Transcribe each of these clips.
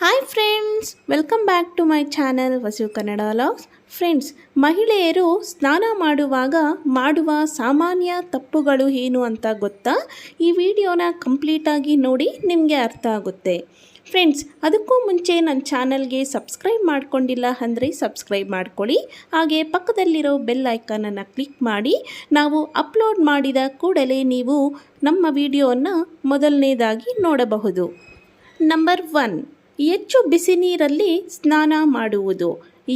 Hi friends, welcome back to my channel Vasu Kannada vlogs. Friends, ಮಹಿಳೆಯರು ಸ್ನಾನ ಮಾಡುವಾಗ ಮಾಡುವ ಸಾಮಾನ್ಯ ತಪ್ಪುಗಳು ಏನು ಅಂತ ಗೊತ್ತಾ? ಈ ವಿಡಿಯೋನ ಕಂಪ್ಲೀಟಾಗಿ ನೋಡಿ, ನಿಮಗೆ ಅರ್ಥ ಆಗುತ್ತೆ. ಫ್ರೆಂಡ್ಸ್, ಅದಕ್ಕೂ ಮುಂಚೆ ನನ್ನ ಚಾನಲ್ಗೆ ಸಬ್ಸ್ಕ್ರೈಬ್ ಮಾಡ್ಕೊಂಡಿಲ್ಲ ಅಂದರೆ ಸಬ್ಸ್ಕ್ರೈಬ್ ಮಾಡ್ಕೊಳ್ಳಿ. ಹಾಗೆ ಪಕ್ಕದಲ್ಲಿರೋ ಬೆಲ್ ಐಕಾನನ್ನು ಕ್ಲಿಕ್ ಮಾಡಿ, ನಾವು ಅಪ್ಲೋಡ್ ಮಾಡಿದ ಕೂಡಲೇ ನೀವು ನಮ್ಮ ವಿಡಿಯೋವನ್ನು ಮೊದಲನೇದಾಗಿ ನೋಡಬಹುದು. ನಂಬರ್ 1, ಹೆಚ್ಚು ಬಿಸಿ ನೀರಲ್ಲಿ ಸ್ನಾನ ಮಾಡುವುದು.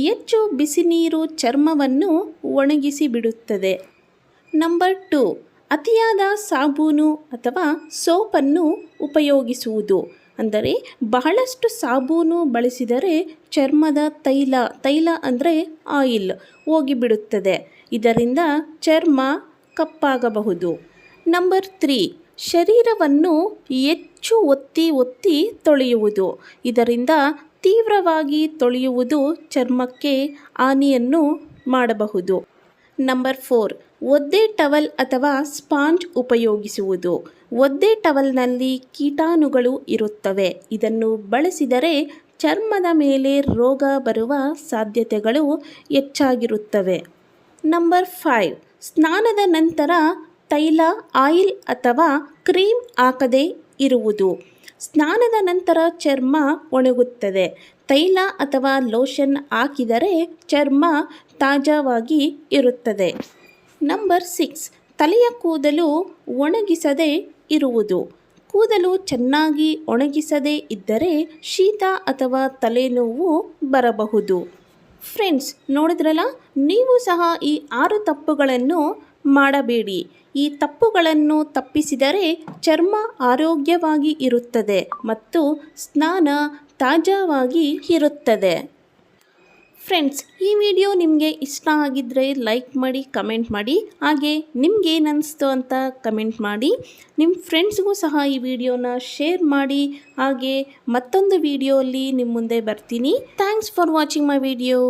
ಹೆಚ್ಚು ಬಿಸಿ ನೀರು ಚರ್ಮವನ್ನು ಒಣಗಿಸಿ ಬಿಡುತ್ತದೆ. ನಂಬರ್ 2, ಅತಿಯಾದ ಸಾಬೂನು ಅಥವಾ ಸೋಪನ್ನು ಉಪಯೋಗಿಸುವುದು. ಅಂದರೆ ಬಹಳಷ್ಟು ಸಾಬೂನು ಬಳಸಿದರೆ ಚರ್ಮದ ತೈಲ ಅಂದರೆ ಆಯಿಲ್ ಹೋಗಿಬಿಡುತ್ತದೆ. ಇದರಿಂದ ಚರ್ಮ ಕಪ್ಪಾಗಬಹುದು. ನಂಬರ್ 3, ಶರೀರವನ್ನು ಹೆಚ್ಚು ಒತ್ತಿ ತೊಳೆಯುವುದು. ಇದರಿಂದ ತೀವ್ರವಾಗಿ ತೊಳೆಯುವುದು ಚರ್ಮಕ್ಕೆ ಹಾನಿಯನ್ನು ಮಾಡಬಹುದು. ನಂಬರ್ 4, ಒದ್ದೆ ಟವಲ್ ಅಥವಾ ಸ್ಪಾಂಜ್ ಉಪಯೋಗಿಸುವುದು. ಒದ್ದೆ ಟವಲ್ನಲ್ಲಿ ಕೀಟಾಣುಗಳು ಇರುತ್ತವೆ. ಇದನ್ನು ಬಳಸಿದರೆ ಚರ್ಮದ ಮೇಲೆ ರೋಗ ಬರುವ ಸಾಧ್ಯತೆಗಳು ಹೆಚ್ಚಾಗಿರುತ್ತವೆ. ನಂಬರ್ 5, ಸ್ನಾನದ ನಂತರ ತೈಲ, ಆಯಿಲ್ ಅಥವಾ ಕ್ರೀಮ್ ಹಾಕದೇ ಇರುವುದು. ಸ್ನಾನದ ನಂತರ ಚರ್ಮ ಒಣಗುತ್ತದೆ. ತೈಲ ಅಥವಾ ಲೋಷನ್ ಹಾಕಿದರೆ ಚರ್ಮ ತಾಜಾವಾಗಿ ಇರುತ್ತದೆ. ನಂಬರ್ 6, ತಲೆಯ ಕೂದಲು ಒಣಗಿಸದೇ ಇರುವುದು. ಕೂದಲು ಚೆನ್ನಾಗಿ ಒಣಗಿಸದೇ ಇದ್ದರೆ ಶೀತ ಅಥವಾ ತಲೆನೋವು ಬರಬಹುದು. ಫ್ರೆಂಡ್ಸ್, ನೋಡಿದ್ರಲ್ಲ, ನೀವು ಸಹ ಈ 6 ತಪ್ಪುಗಳನ್ನು ಮಾಡಬೇಡಿ. ಈ ತಪ್ಪುಗಳನ್ನು ತಪ್ಪಿಸಿದರೆ ಚರ್ಮ ಆರೋಗ್ಯವಾಗಿ ಇರುತ್ತದೆ ಮತ್ತು ಸ್ನಾನ ತಾಜಾವಾಗಿ ಇರುತ್ತದೆ. ಫ್ರೆಂಡ್ಸ್, ಈ ವಿಡಿಯೋ ನಿಮಗೆ ಇಷ್ಟ ಆಗಿದ್ದರೆ ಲೈಕ್ ಮಾಡಿ, ಕಮೆಂಟ್ ಮಾಡಿ. ಹಾಗೆ ನಿಮಗೇನಿಸ್ತು ಅಂತ ಕಮೆಂಟ್ ಮಾಡಿ. ನಿಮ್ಮ ಫ್ರೆಂಡ್ಸ್ಗೂ ಸಹ ಈ ವಿಡಿಯೋನ ಶೇರ್ ಮಾಡಿ. ಹಾಗೆ ಮತ್ತೊಂದು ವಿಡಿಯೋಲ್ಲಿ ನಿಮ್ಮ ಮುಂದೆ ಬರ್ತೀನಿ. Thanks for watching my video.